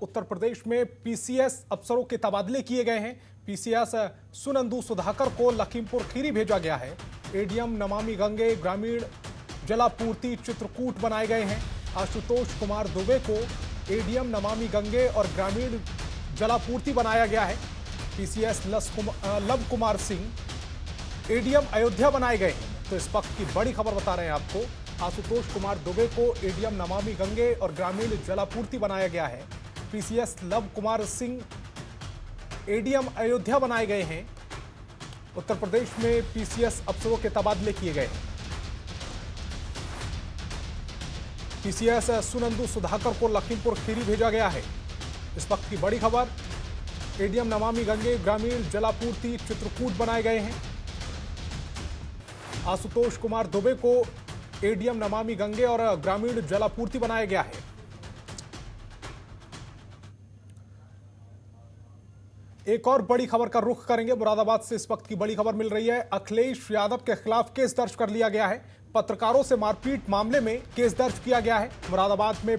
उत्तर प्रदेश में पीसीएस अफसरों के तबादले किए गए हैं। पीसीएस सुनंदू सुधाकर को लखीमपुर खीरी भेजा गया है। एडीएम नमामि गंगे ग्रामीण जलापूर्ति चित्रकूट बनाए गए हैं। आशुतोष कुमार दुबे को एडीएम नमामि गंगे और ग्रामीण जलापूर्ति बनाया गया है। PCS love Kumar Singh ADM Ayodhya बनाए गए हैं। तो इस वक्त की बड़ी खबर बता रहे हैं आपको, आशुतोष कुमार दुबे को एडीएम नमामि गंगे और ग्रामीण जलापूर्ति बनाया गया है। PCS love Kumar Singh ADM Ayodhya बनाए गए हैं। उत्तर प्रदेश में पीसीएस अफसरों के तबादले किए गए हैं। पीसीएस सुनंदू सुधाकर को लखीमपुर खीरी भेजा गया है। इस वक्त की बड़ी खबर, एडीएम नमामि गंगे ग्रामीण जलापूर्ति चित्रकूट बनाए गए हैं। आशुतोष कुमार दुबे को एडीएम नमामि गंगे और ग्रामीण जलापूर्ति बनाया गया है। एक और बड़ी खबर का रुख करेंगे। मुरादाबाद से इस वक्त की बड़ी खबर मिल रही है। अखिलेश यादव के खिलाफ केस दर्ज कर लिया गया है। पत्रकारों से मारपीट मामले में केस दर्ज किया गया है। मुरादाबाद में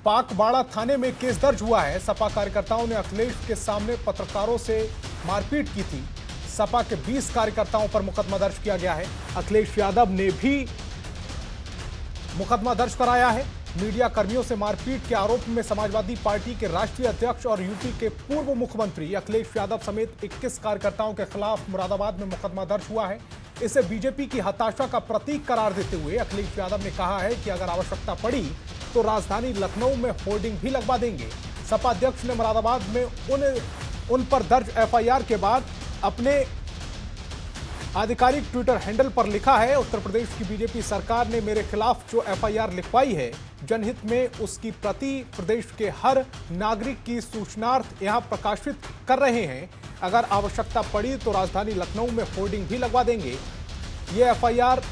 पाकबाड़ा थाने में केस दर्ज हुआ है। सपा कार्यकर्ताओं ने अखिलेश के सामने पत्रकारों से मारपीट की थी। सपा के 20 कार्यकर्ताओं पर मुकदमा दर्ज किया गया है। अखिलेश यादव ने भी मुकदमा दर्ज कराया है। मीडिया कर्मियों से मारपीट के आरोप में समाजवादी पार्टी के राष्ट्रीय अध्यक्ष और यूपी के पूर्व मुख्यमंत्री अखिलेश यादव समेत 21 कार्यकर्ताओं के खिलाफ मुरादाबाद में मुकदमा दर्ज हुआ है। इसे बीजेपी की हताशा का प्रतीक करार देते हुए अखिलेश यादव ने कहा है कि अगर आवश्यकता पड़ी तो राजधानी लखनऊ में होर्डिंग भी लगवा देंगे। सपा अध्यक्ष ने मुरादाबाद में उन पर दर्ज एफआईआर के बाद अपने आधिकारिक ट्विटर हैंडल पर लिखा है, उत्तर प्रदेश की बीजेपी सरकार ने मेरे खिलाफ जो एफआईआर लिखवाई है, जनहित में उसकी प्रति प्रदेश के हर नागरिक की सूचनार्थ यहां प्रकाशित कर रहे हैं। अगर आवश्यकता पड़ी तो राजधानी लखनऊ में होर्डिंग भी लगवा देंगे। ये एफआईआर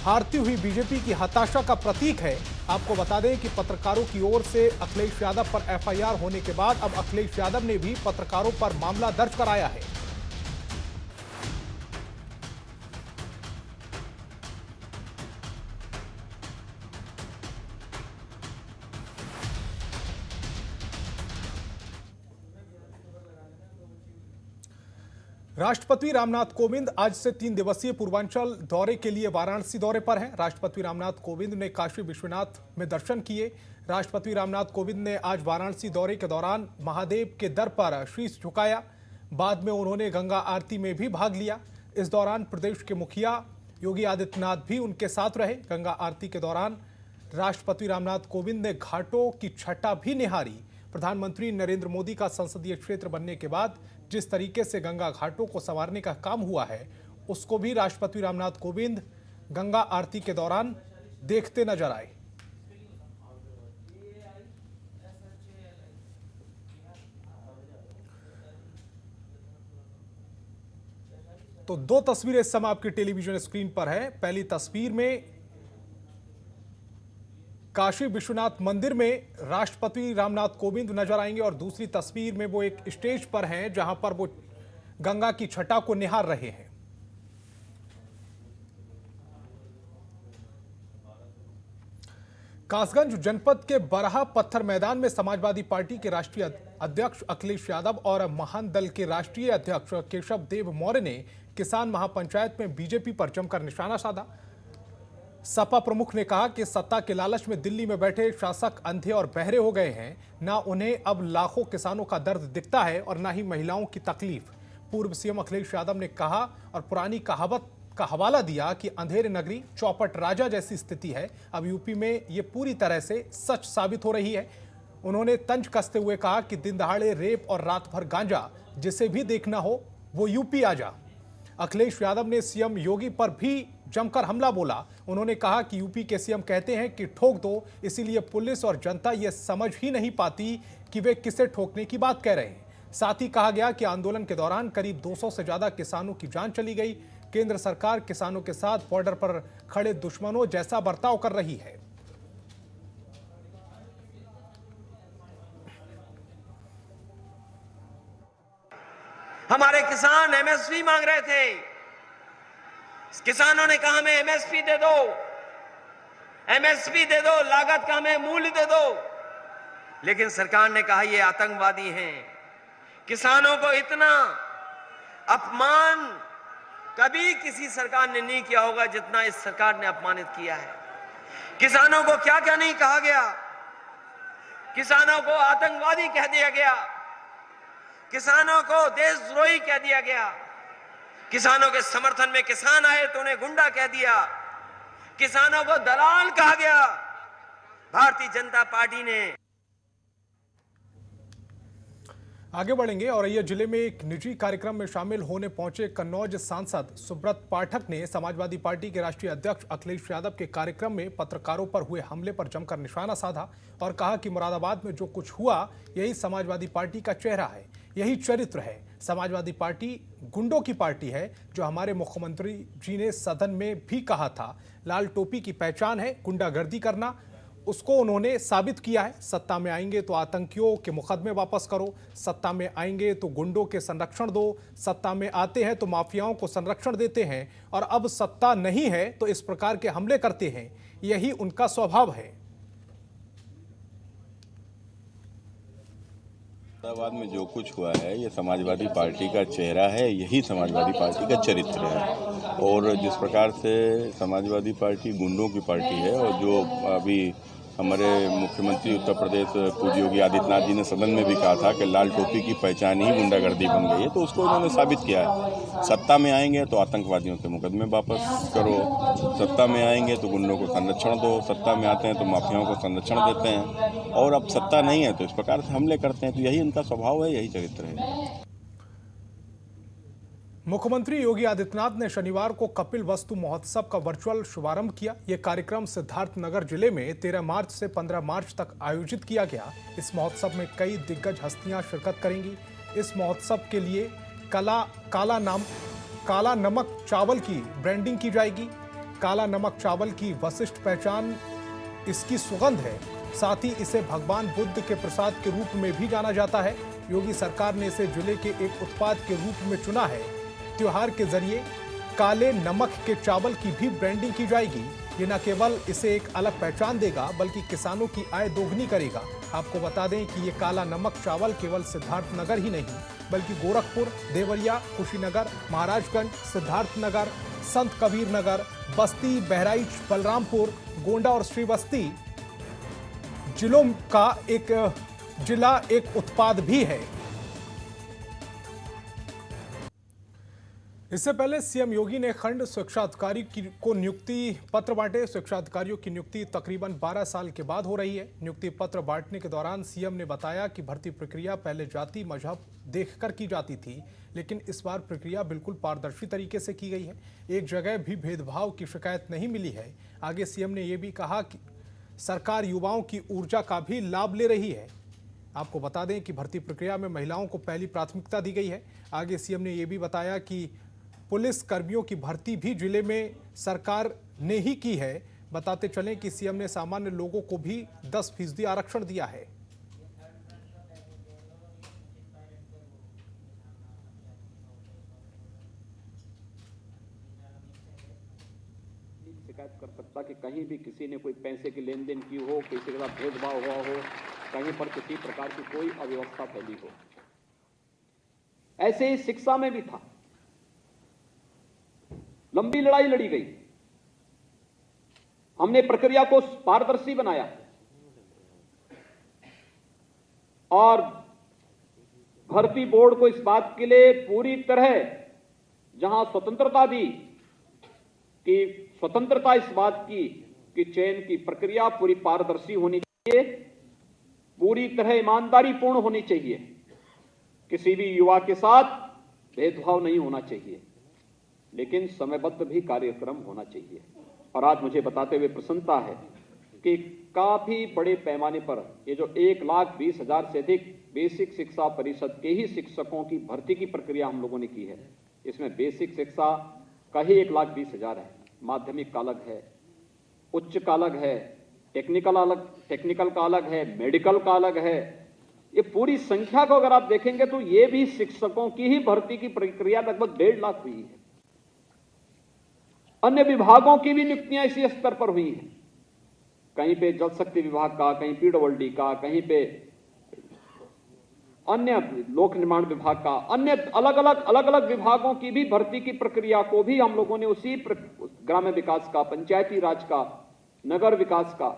हारती हुई बीजेपी की हताशा का प्रतीक है। आपको बता दें कि पत्रकारों की ओर से अखिलेश यादव पर एफआईआर होने के बाद अब अखिलेश यादव ने भी पत्रकारों पर मामला दर्ज कराया है। राष्ट्रपति रामनाथ कोविंद आज से 3 दिवसीय पूर्वांचल दौरे के लिए वाराणसी दौरे पर हैं। राष्ट्रपति रामनाथ कोविंद ने काशी विश्वनाथ में दर्शन किए। राष्ट्रपति रामनाथ कोविंद ने आज वाराणसी दौरे के दौरान महादेव के दर पर शीश झुकाया। बाद में उन्होंने गंगा आरती में भी भाग लिया। इस दौरान प्रदेश के मुखिया योगी आदित्यनाथ भी उनके साथ रहे। गंगा आरती के दौरान राष्ट्रपति रामनाथ कोविंद ने घाटों की छटा भी निहारी। प्रधानमंत्री नरेंद्र मोदी का संसदीय क्षेत्र बनने के बाद जिस तरीके से गंगा घाटों को संवारने का काम हुआ है, उसको भी राष्ट्रपति रामनाथ कोविंद गंगा आरती के दौरान देखते नजर आए। तो 2 तस्वीरें इस समय आपकी टेलीविजन स्क्रीन पर है। पहली तस्वीर में काशी विश्वनाथ मंदिर में राष्ट्रपति रामनाथ कोविंद नजर आएंगे और दूसरी तस्वीर में वो एक स्टेज पर हैं जहां पर वो गंगा की छटा को निहार रहे हैं। कासगंज जनपद के बरहा पत्थर मैदान में समाजवादी पार्टी के राष्ट्रीय अध्यक्ष अखिलेश यादव और महान दल के राष्ट्रीय अध्यक्ष केशव देव मौर्य ने किसान महापंचायत में बीजेपी पर जमकर निशाना साधा। सपा प्रमुख ने कहा कि सत्ता के लालच में दिल्ली में बैठे शासक अंधे और बहरे हो गए हैं। ना उन्हें अब लाखों किसानों का दर्द दिखता है और ना ही महिलाओं की तकलीफ। पूर्व सीएम अखिलेश यादव ने कहा और पुरानी कहावत का हवाला दिया कि अंधेरे नगरी चौपट राजा जैसी स्थिति है। अब यूपी में ये पूरी तरह से सच साबित हो रही है। उन्होंने तंज कसते हुए कहा कि दिन दहाड़े रेप और रात भर गांजा, जिसे भी देखना हो वो यूपी आ जा। अखिलेश यादव ने सीएम योगी पर भी जमकर हमला बोला। उन्होंने कहा कि यूपी के सीएम कहते हैं कि ठोक दो, इसीलिए पुलिस और जनता ये समझ ही नहीं पाती कि वे किसे ठोकने की बात कह रहे हैं। साथ ही कहा गया कि आंदोलन के दौरान करीब 200 से ज्यादा किसानों की जान चली गई। केंद्र सरकार किसानों के साथ बॉर्डर पर खड़े दुश्मनों जैसा बर्ताव कर रही है। हमारे किसान एमएसपी मांग रहे थे। किसानों ने कहा हमें एमएसपी दे दो, एमएसपी दे दो, लागत का हमें मूल्य लेकिन सरकार ने कहा ये आतंकवादी हैं। किसानों को इतना अपमान कभी किसी सरकार ने नहीं किया होगा जितना इस सरकार ने अपमानित किया है। किसानों को क्या क्या नहीं कहा गया। किसानों को आतंकवादी कह दिया गया, किसानों को देशद्रोही कह दिया गया, किसानों के समर्थन में किसान आए तो उन्हें गुंडा कह दिया, किसानों को दलाल कहा गया। भारतीय जनता पार्टी ने आगे बढ़ेंगे और ये जिले में एक निजी कार्यक्रम में शामिल होने पहुंचे कन्नौज सांसद सुब्रत पाठक ने समाजवादी पार्टी के राष्ट्रीय अध्यक्ष अखिलेश यादव के कार्यक्रम में पत्रकारों पर हुए हमले पर जमकर निशाना साधा और कहा कि मुरादाबाद में जो कुछ हुआ यही समाजवादी पार्टी का चेहरा है, यही चरित्र है। समाजवादी पार्टी गुंडों की पार्टी है, जो हमारे मुख्यमंत्री जी ने सदन में भी कहा था। लाल टोपी की पहचान है गुंडागर्दी करना, उसको उन्होंने साबित किया है। सत्ता में आएंगे तो आतंकियों के मुकदमे वापस करो, सत्ता में आएंगे तो गुंडों के संरक्षण दो, सत्ता में आते हैं तो माफियाओं को संरक्षण देते हैं और अब सत्ता नहीं है तो इस प्रकार के हमले करते हैं। यही उनका स्वभाव है। मुरादाबाद में जो कुछ हुआ है ये समाजवादी पार्टी का चेहरा है, यही समाजवादी पार्टी का चरित्र है। और जिस प्रकार से समाजवादी पार्टी गुंडों की पार्टी है और जो अभी हमारे मुख्यमंत्री उत्तर प्रदेश पूज्य योगी आदित्यनाथ जी ने सदन में भी कहा था कि लाल टोपी की पहचान ही गुंडागर्दी बन गई है, तो उसको इन्होंने साबित किया है। सत्ता में आएंगे तो आतंकवादियों के मुकदमे वापस करो, सत्ता में आएंगे तो गुंडों को संरक्षण दो, सत्ता में आते हैं तो माफियाओं को संरक्षण देते हैं और अब सत्ता नहीं है तो इस प्रकार से हमले करते हैं। तो यही इनका स्वभाव है, यही चरित्र है। मुख्यमंत्री योगी आदित्यनाथ ने शनिवार को कपिल वस्तु महोत्सव का वर्चुअल शुभारंभ किया। यह कार्यक्रम सिद्धार्थनगर जिले में 13 मार्च से 15 मार्च तक आयोजित किया गया। इस महोत्सव में कई दिग्गज हस्तियां शिरकत करेंगी। इस महोत्सव के लिए काला नमक चावल की ब्रांडिंग की जाएगी। काला नमक चावल की विशिष्ट पहचान इसकी सुगंध है, साथ ही इसे भगवान बुद्ध के प्रसाद के रूप में भी जाना जाता है। योगी सरकार ने इसे जिले के एक उत्पाद के रूप में चुना है। त्योहार के जरिए काले नमक के चावल की भी ब्रांडिंग की जाएगी। ये न केवल इसे एक अलग पहचान देगा बल्कि किसानों की आय दोगुनी करेगा। आपको बता दें कि ये काला नमक चावल केवल सिद्धार्थनगर ही नहीं बल्कि गोरखपुर, देवरिया, कुशीनगर, महाराजगंज, सिद्धार्थनगर, संत कबीर नगर, बस्ती, बहराइच, बलरामपुर, गोंडा और श्रीबस्ती जिलों का एक उत्पाद भी है। इससे पहले सीएम योगी ने खंड शिक्षा अधिकारी को नियुक्ति पत्र बांटे। शिक्षा अधिकारियों की नियुक्ति तकरीबन 12 साल के बाद हो रही है। नियुक्ति पत्र बांटने के दौरान सीएम ने बताया कि भर्ती प्रक्रिया पहले जाति मजहब देखकर की जाती थी, लेकिन इस बार प्रक्रिया बिल्कुल पारदर्शी तरीके से की गई है। एक जगह भी भेदभाव की शिकायत नहीं मिली है। आगे सीएम ने यह भी कहा कि सरकार युवाओं की ऊर्जा का भी लाभ ले रही है। आपको बता दें कि भर्ती प्रक्रिया में महिलाओं को पहली प्राथमिकता दी गई है। आगे सीएम ने यह भी बताया कि पुलिस कर्मियों की भर्ती भी जिले में सरकार ने ही की है। बताते चलें कि सीएम ने सामान्य लोगों को भी 10% आरक्षण दिया है। शिकायत कर सकता कि कहीं भी किसी ने कोई पैसे की लेन देन की हो, किसी के साथ भेदभाव हुआ हो, कहीं पर किसी प्रकार की कोई अव्यवस्था फैली हो। ऐसे ही शिक्षा में भी था। लंबी लड़ाई लड़ी गई। हमने प्रक्रिया को पारदर्शी बनाया और भर्ती बोर्ड को इस बात के लिए पूरी तरह जहां स्वतंत्रता दी कि स्वतंत्रता इस बात की कि चयन की प्रक्रिया पूरी पारदर्शी होनी चाहिए, पूरी तरह ईमानदारी पूर्ण होनी चाहिए, किसी भी युवा के साथ भेदभाव नहीं होना चाहिए, लेकिन समयबद्ध भी कार्यक्रम होना चाहिए। और आज मुझे बताते हुए प्रसन्नता है कि काफी बड़े पैमाने पर ये जो 1,20,000 से अधिक बेसिक शिक्षा परिषद के ही शिक्षकों की भर्ती की प्रक्रिया हम लोगों ने की है। इसमें बेसिक शिक्षा का ही 1,20,000 है, माध्यमिक का अलग है, उच्च का अलग है, टेक्निकल का अलग है, मेडिकल का अलग है। ये पूरी संख्या को अगर आप देखेंगे तो ये भी शिक्षकों की ही भर्ती की प्रक्रिया लगभग 1.5 लाख हुई है। अन्य विभागों की भी नियुक्तियां इसी स्तर पर हुई हैं। कहीं पे जल शक्ति विभाग का, कहीं पीडब्ल्यूडी का, कहीं पे अन्य लोक निर्माण विभाग का, अन्य अलग अलग विभागों की भी भर्ती की प्रक्रिया को भी हम लोगों ने उसी ग्राम्य विकास का, पंचायती राज का, नगर विकास का,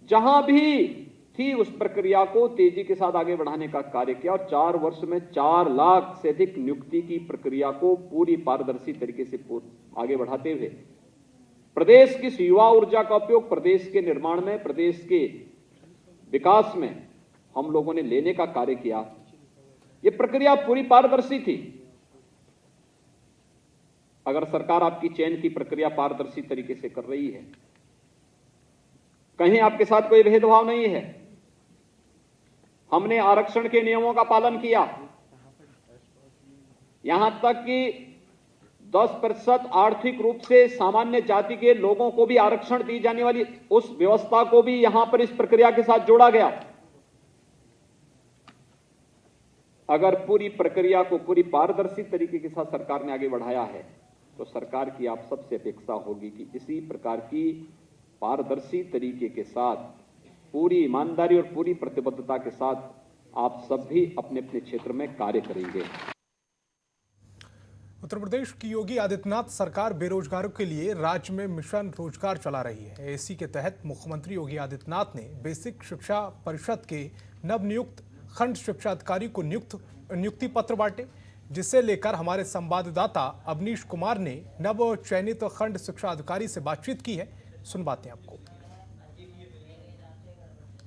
जहां भी थी उस प्रक्रिया को तेजी के साथ आगे बढ़ाने का कार्य किया और 4 वर्ष में 4 लाख से अधिक नियुक्ति की प्रक्रिया को पूरी पारदर्शी तरीके से आगे बढ़ाते हुए प्रदेश की युवा ऊर्जा का उपयोग प्रदेश के निर्माण में, प्रदेश के विकास में हम लोगों ने लेने का कार्य किया। यह प्रक्रिया पूरी पारदर्शी थी। अगर सरकार आपकी चयन की प्रक्रिया पारदर्शी तरीके से कर रही है, कहीं आपके साथ कोई भेदभाव नहीं है, हमने आरक्षण के नियमों का पालन किया, यहां तक कि 10% आर्थिक रूप से सामान्य जाति के लोगों को भी आरक्षण दी जाने वाली उस व्यवस्था को भी यहां पर इस प्रक्रिया के साथ जोड़ा गया। अगर पूरी प्रक्रिया को पूरी पारदर्शी तरीके के साथ सरकार ने आगे बढ़ाया है, तो सरकार की आप सबसे अपेक्षा होगी कि इसी प्रकार की पारदर्शी तरीके के साथ, पूरी ईमानदारी और पूरी प्रतिबद्धता के साथ आप सब भी अपने अपने क्षेत्र में कार्य करेंगे। उत्तर प्रदेश की योगी आदित्यनाथ सरकार बेरोजगारों के लिए राज्य में मिशन रोजगार चला रही है। इसी के तहत मुख्यमंत्री योगी आदित्यनाथ ने बेसिक शिक्षा परिषद के नवनियुक्त खंड शिक्षा अधिकारी को नियुक्ति पत्र बांटे, जिसे लेकर हमारे संवाददाता अवनीश कुमार ने नव चयनित खंड शिक्षा अधिकारी से बातचीत की है। सुनवाते हैं आपको।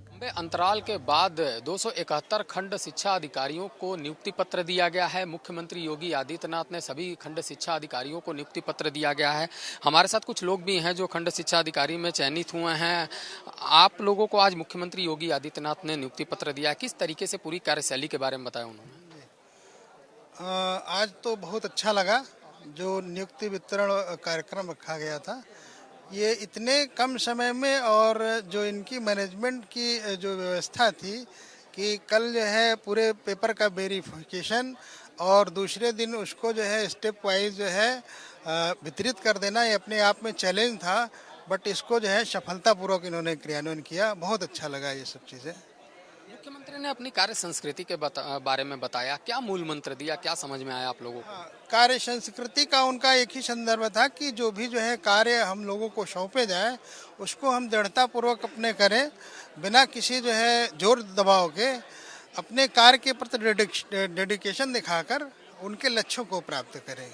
लंबे अंतराल के बाद 271 खंड शिक्षा अधिकारियों को नियुक्ति पत्र दिया गया है। मुख्यमंत्री योगी आदित्यनाथ ने सभी खंड शिक्षा अधिकारियों को नियुक्ति पत्र दिया गया है। हमारे साथ कुछ लोग भी हैं जो खंड शिक्षा अधिकारी में चयनित हुए हैं। आप लोगों को आज मुख्यमंत्री योगी आदित्यनाथ ने नियुक्ति पत्र दिया है, किस तरीके से पूरी कार्यशैली के बारे में बताया उन्होंने? आज तो बहुत अच्छा लगा जो नियुक्ति वितरण कार्यक्रम रखा गया था। ये इतने कम समय में और जो इनकी मैनेजमेंट की जो व्यवस्था थी कि कल जो है पूरे पेपर का वेरिफिकेशन और दूसरे दिन उसको जो है स्टेप वाइज जो है वितरित कर देना, ये अपने आप में चैलेंज था, बट इसको जो है सफलतापूर्वक इन्होंने क्रियान्वयन किया। बहुत अच्छा लगा ये सब चीज़ें। मुख्यमंत्री ने अपनी कार्य संस्कृति के बारे में बताया, क्या मूल मंत्र दिया, क्या समझ में आया आप लोगों को? कार्य संस्कृति का उनका एक ही संदर्भ था कि जो भी जो है कार्य हम लोगों को सौंपे जाए उसको हम दृढ़तापूर्वक अपने करें, बिना किसी जो है जोर दबाव के अपने कार्य के प्रति डेडिकेशन दिखाकर उनके लक्ष्यों को प्राप्त करें।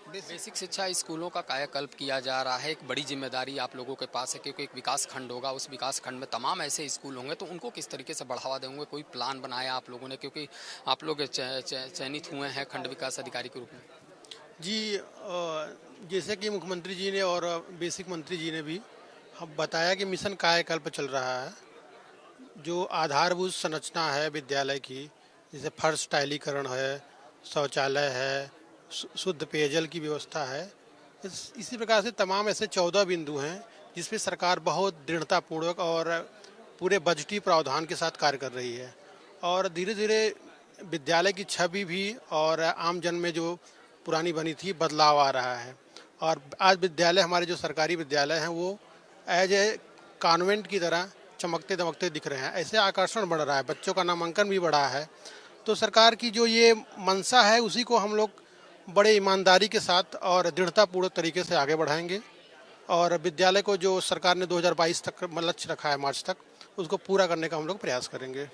बेसिक शिक्षा स्कूलों का कायाकल्प किया जा रहा है। एक बड़ी जिम्मेदारी आप लोगों के पास है क्योंकि एक विकास खंड होगा, उस विकास खंड में तमाम ऐसे स्कूल होंगे, तो उनको किस तरीके से बढ़ावा देंगे? कोई प्लान बनाया आप लोगों ने, क्योंकि आप लोग चयनित हुए हैं खंड विकास अधिकारी के रूप में? जी, जैसे कि मुख्यमंत्री जी ने और बेसिक मंत्री जी ने भी बताया कि मिशन कायाकल्प चल रहा है। जो आधारभूत संरचना है विद्यालय की, जैसे फर्श टाइलीकरण है, शौचालय है, शुद्ध पेयजल की व्यवस्था है, इसी प्रकार से तमाम ऐसे 14 बिंदु हैं जिस पे सरकार बहुत दृढ़तापूर्वक और पूरे बजटीय प्रावधान के साथ कार्य कर रही है। और धीरे धीरे विद्यालय की छवि भी और आम जन में जो पुरानी बनी थी बदलाव आ रहा है। और आज विद्यालय, हमारे जो सरकारी विद्यालय हैं, वो एज ए कॉन्वेंट की तरह चमकते दमकते दिख रहे हैं। ऐसे आकर्षण बढ़ रहा है, बच्चों का नामांकन भी बढ़ा है। तो सरकार की जो ये मंशा है उसी को हम लोग बड़े ईमानदारी के साथ और दृढ़तापूर्वक तरीके से आगे बढ़ाएंगे और विद्यालय को जो सरकार ने 2022 तक लक्ष्य रखा है मार्च तक, उसको पूरा करने का हम लोग प्रयास करेंगे।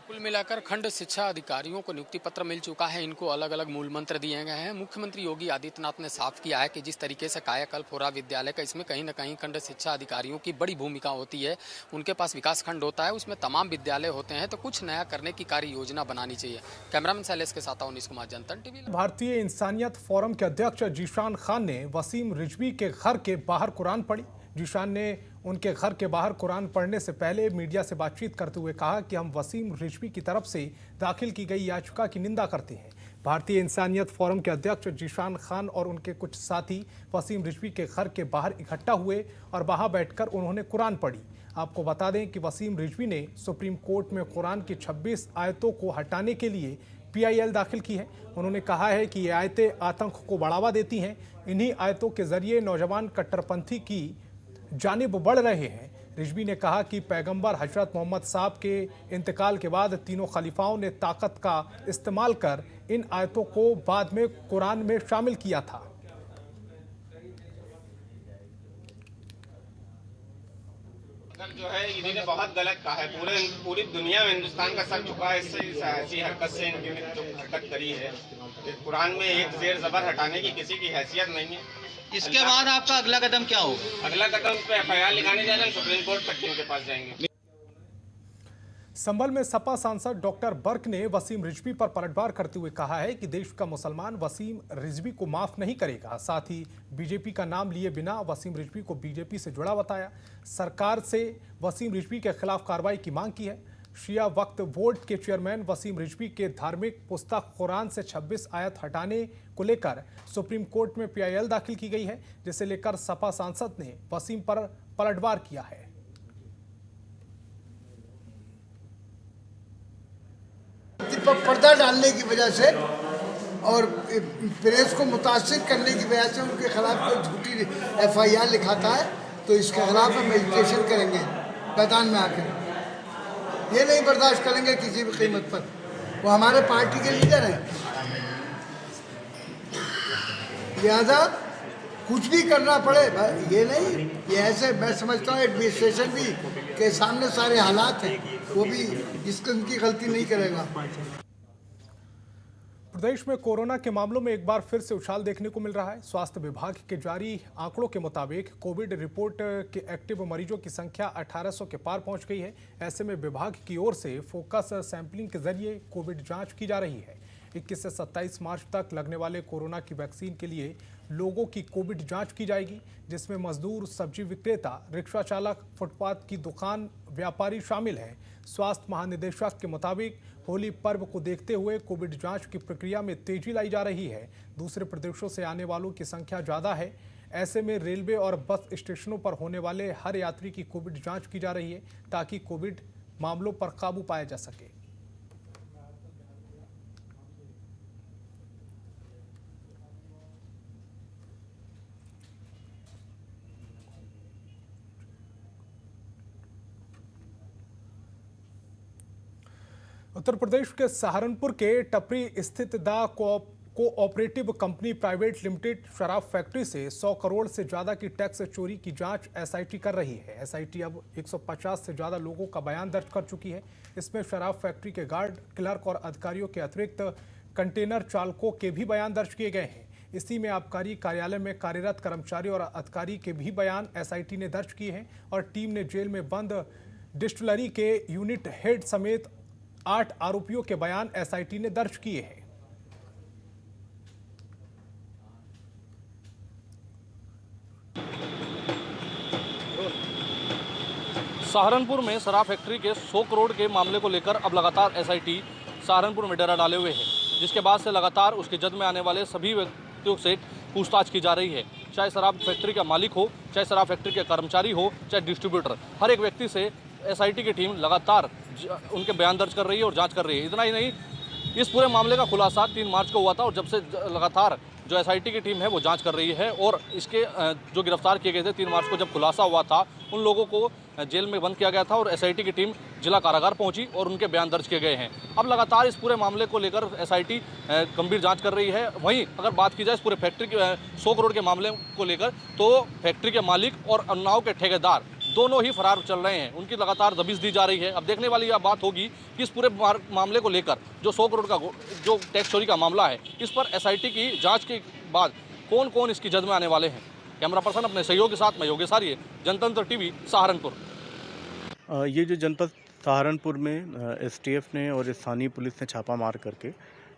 कुल मिलाकर खंड शिक्षा अधिकारियों को नियुक्ति पत्र मिल चुका है। इनको अलग अलग मूल मंत्र दिए गए हैं। मुख्यमंत्री योगी आदित्यनाथ ने साफ किया है कि जिस तरीके से कायाकल्प हो रहा विद्यालय का, इसमें कहीं ना कहीं खंड शिक्षा अधिकारियों की बड़ी भूमिका होती है। उनके पास विकास खंड होता है, उसमें तमाम विद्यालय होते हैं, तो कुछ नया करने की कार्य योजना बनानी चाहिए। कैमरामैन शैलेश के साथ अवनीश कुमार, जनतन टीवी। भारतीय इंसानियत फोरम के अध्यक्ष जीशान खान ने वसीम रिजवी के घर के बाहर कुरान पढ़ी। जीशान ने उनके घर के बाहर कुरान पढ़ने से पहले मीडिया से बातचीत करते हुए कहा कि हम वसीम रिजवी की तरफ से दाखिल की गई याचिका की निंदा करते हैं। भारतीय इंसानियत फोरम के अध्यक्ष जीशान खान और उनके कुछ साथी वसीम रिजवी के घर के बाहर इकट्ठा हुए और वहां बैठकर उन्होंने कुरान पढ़ी। आपको बता दें कि वसीम रिजवी ने सुप्रीम कोर्ट में कुरान की 26 आयतों को हटाने के लिए PIL दाखिल की है। उन्होंने कहा है कि ये आयतें आतंक को बढ़ावा देती हैं। इन्हीं आयतों के जरिए नौजवान कट्टरपंथी की जानिब बढ़ रहे हैं। रिजवी ने कहा कि पैगंबर हजरत मोहम्मद साहब के इंतकाल के बाद तीनों खलीफाओं ने ताकत का इस्तेमाल कर इन आयतों को बाद में कुरान में शामिल किया था। जो है इन्होंने बहुत गलत कहा है। पूरी दुनिया में हिंदुस्तान का सर झुका है इससे, ऐसी हरकत से इन्होंने जो हरकत करी है। कुरान में एक जेर जबर हटाने की किसी की हैसियत नहीं है। इसके बाद आपका अगला कदम क्या होगा? अगला कदम इस पे FIR लिखाने जा रहे हैं, सुप्रीम कोर्ट तक इनके पास जाएंगे। संभल में सपा सांसद डॉक्टर बर्क ने वसीम रिजवी पर पलटवार करते हुए कहा है कि देश का मुसलमान वसीम रिजवी को माफ नहीं करेगा। साथ ही बीजेपी का नाम लिए बिना वसीम रिजवी को बीजेपी से जुड़ा बताया। सरकार से वसीम रिजवी के खिलाफ कार्रवाई की मांग की है। शिया वक्फ बोर्ड के चेयरमैन वसीम रिजवी के धार्मिक पुस्तक कुरान से 26 आयत हटाने को लेकर सुप्रीम कोर्ट में PIL दाखिल की गई है, जिसे लेकर सपा सांसद ने वसीम पर पलटवार किया है। पर्दा डालने की वजह से और प्रेस को मुतासिर करने की वजह से उनके खिलाफ कोई झूठी FIR लिखाता है तो इसके खिलाफ हम एजुकेशन करेंगे मैदान में आकर। ये नहीं बर्दाश्त करेंगे किसी भी कीमत पर। वो हमारे पार्टी के लीडर हैं, लिहाजा कुछ भी करना पड़े ये नहीं। ये ऐसे मैं समझता हूँ एडमिनिस्ट्रेशन भी के सामने सारे हालात हैं, वो भी इसकी उनकी गलती नहीं करेगा। प्रदेश में कोरोना के मामलों में एक बार फिर से उछाल देखने को मिल रहा है। स्वास्थ्य विभाग के जारी आंकड़ों के मुताबिक कोविड रिपोर्ट के एक्टिव मरीजों की संख्या 1800 के पार पहुंच गई है। ऐसे में विभाग की ओर से फोकस सैंपलिंग के जरिए कोविड जांच की जा रही है। 21 से 27 मार्च तक लगने वाले कोरोना की वैक्सीन के लिए लोगों की कोविड जांच की जाएगी, जिसमें मजदूर, सब्जी विक्रेता, रिक्शा चालक, फुटपाथ की दुकान व्यापारी शामिल हैं। स्वास्थ्य महानिदेशक के मुताबिक होली पर्व को देखते हुए कोविड जांच की प्रक्रिया में तेजी लाई जा रही है। दूसरे प्रदेशों से आने वालों की संख्या ज़्यादा है। ऐसे में रेलवे और बस स्टेशनों पर होने वाले हर यात्री की कोविड जांच की जा रही है, ताकि कोविड मामलों पर काबू पाया जा सके। उत्तर प्रदेश के सहारनपुर के टपरी स्थित the cooperative company private limited शराब फैक्ट्री से 100 करोड़ से ज्यादा की टैक्स चोरी की जांच SIT कर रही है। SIT अब 150 से ज्यादा लोगों का बयान दर्ज कर चुकी है। इसमें शराब फैक्ट्री के गार्ड, क्लर्क और अधिकारियों के अतिरिक्त कंटेनर चालकों के भी बयान दर्ज किए गए हैं। इसी में आबकारी कार्यालय में कार्यरत कर्मचारी और अधिकारी के भी बयान SIT ने दर्ज किए हैं और टीम ने जेल में बंद डिस्टिलरी के यूनिट हेड समेत 8 आरोपियों के बयान SIT ने दर्ज किए हैं। सहारनपुर में शराब फैक्ट्री के 100 करोड़ के मामले को लेकर अब लगातार SIT सहारनपुर में डेरा डाले हुए है, जिसके बाद से लगातार उसकी जद में आने वाले सभी व्यक्तियों से पूछताछ की जा रही है। चाहे शराब फैक्ट्री का मालिक हो, चाहे शराब फैक्ट्री के कर्मचारी हो, चाहे डिस्ट्रीब्यूटर, हर एक व्यक्ति से SIT की टीम लगातार उनके बयान दर्ज कर रही है और जांच कर रही है। इतना ही नहीं, इस पूरे मामले का खुलासा 3 मार्च को हुआ था और जब से लगातार जो SIT की टीम है वो जांच कर रही है और इसके जो गिरफ्तार किए गए थे 3 मार्च को जब खुलासा हुआ था, उन लोगों को जेल में बंद किया गया था और SIT की टीम जिला कारागार पहुंची और उनके बयान दर्ज किए गए हैं। अब लगातार इस पूरे मामले को लेकर SIT गंभीर जांच कर रही है। वहीं अगर बात की जाए इस पूरे फैक्ट्री के 100 करोड़ के मामले को लेकर, तो फैक्ट्री के मालिक और उन्नाव के ठेकेदार दोनों ही फरार चल रहे हैं। उनकी लगातार दबिश दी जा रही है। अब देखने वाली यह बात होगी कि इस पूरे मामले को लेकर जो 100 करोड़ का जो टैक्स चोरी का मामला है, इस पर SIT की जांच के बाद कौन कौन इसकी जद में आने वाले हैं। कैमरा पर्सन अपने सहयोग के साथ मैं योगेश आर्य, जनतंत्र TV सहारनपुर। ये जो जनपद सहारनपुर में STF ने और स्थानीय पुलिस ने छापा मार करके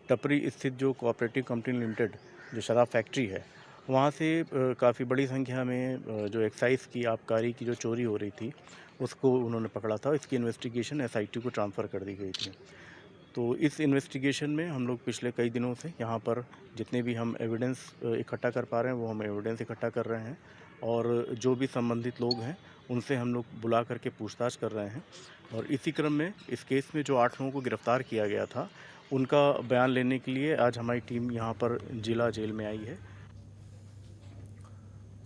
टपरी स्थित जो कोऑपरेटिव कंपनी लिमिटेड जो शराब फैक्ट्री है, वहाँ से काफ़ी बड़ी संख्या में जो एक्साइज की आबकारी की जो चोरी हो रही थी उसको उन्होंने पकड़ा था। इसकी इन्वेस्टिगेशन SIT को ट्रांसफ़र कर दी गई थी। तो इस इन्वेस्टिगेशन में हम लोग पिछले कई दिनों से यहाँ पर जितने भी हम एविडेंस इकट्ठा कर पा रहे हैं वो हम एविडेंस इकट्ठा कर रहे हैं और जो भी संबंधित लोग हैं उनसे हम लोग बुला करके पूछताछ कर रहे हैं। और इसी क्रम में इस केस में जो 8 लोगों को गिरफ्तार किया गया था उनका बयान लेने के लिए आज हमारी टीम यहाँ पर जिला जेल में आई है।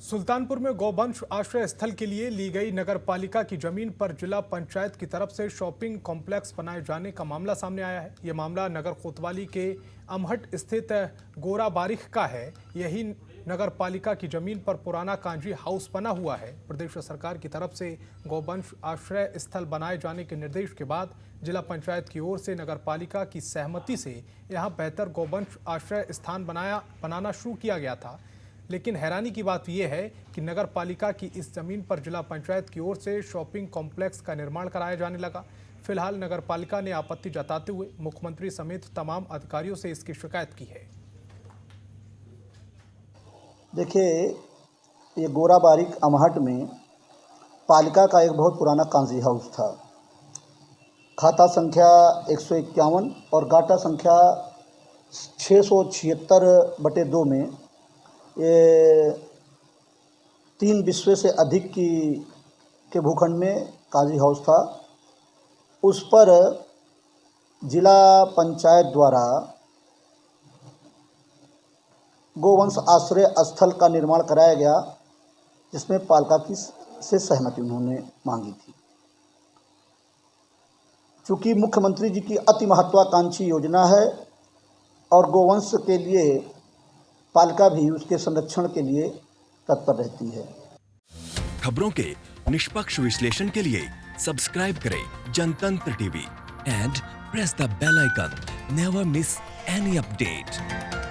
सुल्तानपुर में गौवंश आश्रय स्थल के लिए ली गई नगर पालिका की जमीन पर जिला पंचायत की तरफ से शॉपिंग कॉम्प्लेक्स बनाए जाने का मामला सामने आया है। यह मामला नगर कोतवाली के अमहट स्थित गोरा बारिख का है। यही नगर पालिका की जमीन पर पुराना कांजी हाउस बना हुआ है। प्रदेश सरकार की तरफ से गौवंश आश्रय स्थल बनाए जाने के निर्देश के बाद जिला पंचायत की ओर से नगर पालिका की सहमति से यहां बेहतर गौवंश आश्रय स्थान बनाना शुरू किया गया था। लेकिन हैरानी की बात यह है कि नगर पालिका की इस जमीन पर जिला पंचायत की ओर से शॉपिंग कॉम्प्लेक्स का निर्माण कराया जाने लगा। फिलहाल नगर पालिका ने आपत्ति जताते हुए मुख्यमंत्री समेत तमाम अधिकारियों से इसकी शिकायत की है। देखिए, ये गोरा बारिक अमहट में पालिका का एक बहुत पुराना कांजी हाउस था। खाता संख्या 151 और गाटा संख्या 676/2 में ये 3 विश्व से अधिक के भूखंड में काजी हाउस था। उस पर जिला पंचायत द्वारा गोवंश आश्रय स्थल का निर्माण कराया गया, जिसमें पालिका की से सहमति उन्होंने मांगी थी। चूँकि मुख्यमंत्री जी की अति महत्वाकांक्षी योजना है और गोवंश के लिए पालिका भी उसके संरक्षण के लिए तत्पर रहती है। खबरों के निष्पक्ष विश्लेषण के लिए सब्सक्राइब करें Janatantra TV and press the bell icon. Never miss any update.